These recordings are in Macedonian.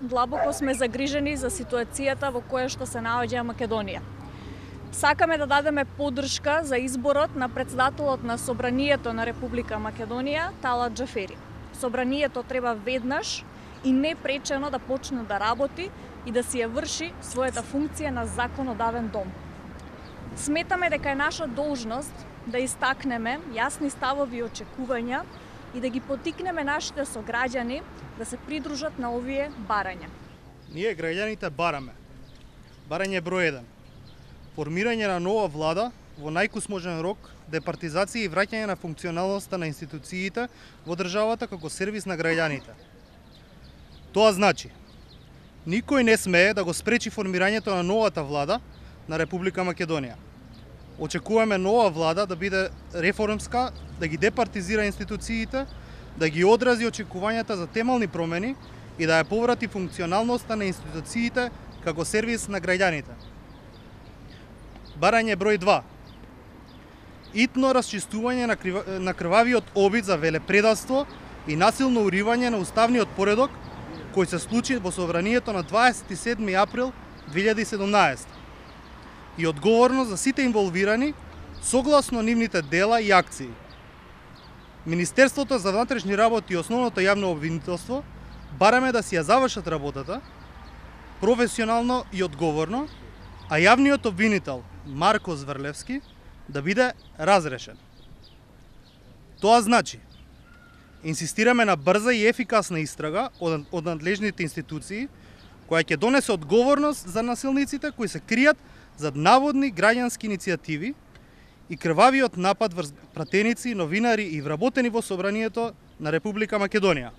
длабоко сме загрижени за ситуацијата во која што се наоѓа Македонија. Сакаме да дадеме поддршка за изборот на председателот на Собранието на Република Македонија, Талат Џафери. Собранието треба веднаш и непречено да почне да работи и да си ја врши својата функција на законодавен дом. Сметаме дека е наша должност да истакнеме јасни ставови и очекувања и да ги потикнеме нашите сограѓани да се придружат на овие барања. Ние граѓаните бараме. Барање број 1. Формирање на нова влада во најкусможен рок, департизација и враќање на функционалноста на институциите во државата како сервис на граѓаните. Тоа значи, никој не смее да го спречи формирањето на новата влада на Република Македонија. Очекуваме нова влада да биде реформска, да ги департизира институциите, да ги одрази очекувањата за темелни промени и да ја поврати функционалноста на институциите како сервис на граѓаните. Барање број 2. Итно расчистување на крвавиот обид за велепредавство и насилно уривање на уставниот поредок кој се случи во Собранието на 27 април 2017. И одговорност за сите инволвирани согласно нивните дела и акции. Министерството за внатрешни работи и основното јавно обвинителство бараме да си ја завршат работата професионално и одговорно, а јавниот обвинител Марко Зврлевски да биде разрешен. Тоа значи, инсистираме на брза и ефикасна истрага од надлежните институции, која ќе донесе одговорност за насилниците кои се кријат зад наводни граѓански иницијативи и крвавиот напад врз пратеници, новинари и вработени во Собранието на Република Македонија.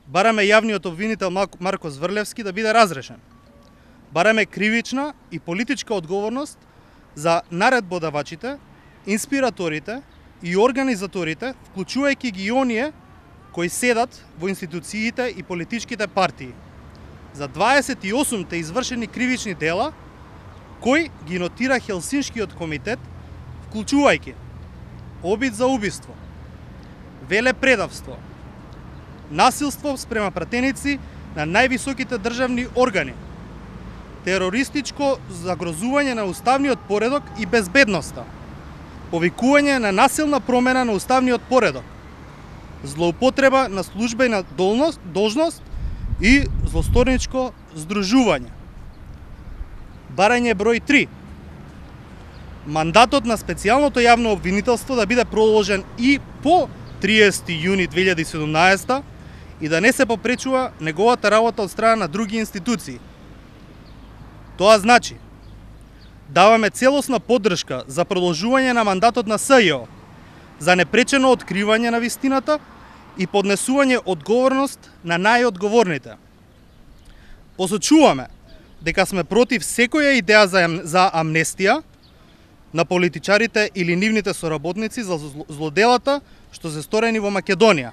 Бараме јавниот обвинител Марко Зврлевски да биде разрешен. Бараме кривична и политичка одговорност за наредбодавачите, инспираторите и организаторите, вклучувајќи ги оние кои седат во институциите и политичките партии. За 28 извршени кривични дела кој ги нотира Хелсиншкиот комитет, вклучувајќи обид за убиство, велепредавство, насилство спрема пратеници на највисоките државни органи, терористичко загрозување на уставниот поредок и безбедноста, повикување на насилна промена на уставниот поредок, злоупотреба на службена должност и злосторничко здружување. Барање број 3. Мандатот на специјалното јавно обвинителство да биде продолжен и по 30 јуни 2017 и да не се попречува неговата работа од страна на други институции. Тоа значи, даваме целосна поддршка за продолжување на мандатот на СЈО, за непречено откривање на вистината и поднесување одговорност на најодговорните. Посочуваме дека сме против секоја идеја за амнестија на политичарите или нивните соработници за злоделата што се сторени во Македонија,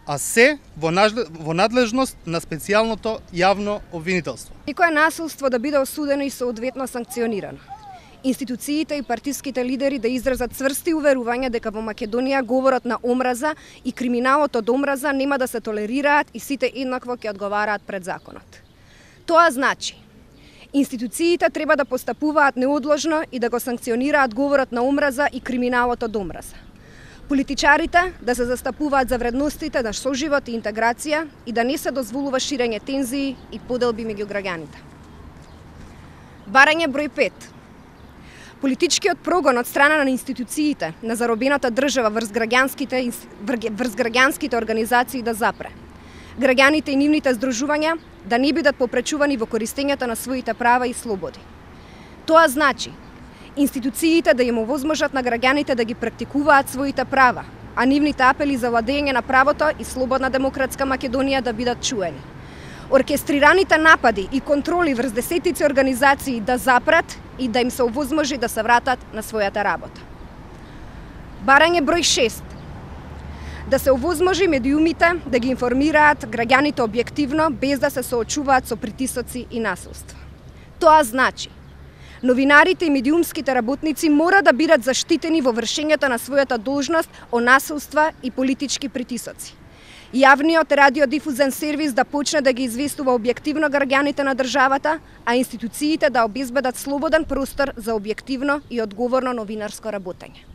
а се во надлежност на специјалното јавно обвинителство. Секое насилство да биде осудено и соодветно санкционирано. Институциите и партиските лидери да изразат цврсти уверувања дека во Македонија говорот на омраза и криминалот од омраза нема да се толерираат и сите еднакво ќе одговараат пред законот. Тоа значи, институциите треба да постапуваат неодложно и да го санкционираат говорот на омраза и криминалот од омраза. Политичарите да се застапуваат за вредностите на соживот и интеграција и да не се дозволува ширење тензии и поделби меѓу граѓаните. Барање број 5. Политичкиот прогон од страна на институциите на заробената држава врз граѓанските организации да запре. Граѓаните и нивните здружувања да не бидат попречувани во користењето на своите права и слободи. Тоа значи, институциите да им овозможат на граѓаните да ги практикуваат своите права, а нивните апели за владење на правото и слободна демократска Македонија да бидат чуени. Оркестрираните напади и контроли врз десетици организации да запрат и да им се овозможи да се вратат на својата работа. Барање број 6. Да се овозможи медиумите да ги информираат граѓаните објективно без да се соочуваат со притисоци и насилство. Тоа значи, новинарите и медиумските работници мора да бидат заштитени во вршењето на својата должност од насилства и политички притисоци. Јавниот радиодифузен сервис да почне да ги известува објективно граѓаните на државата, а институциите да обезбедат слободен простор за објективно и одговорно новинарско работење.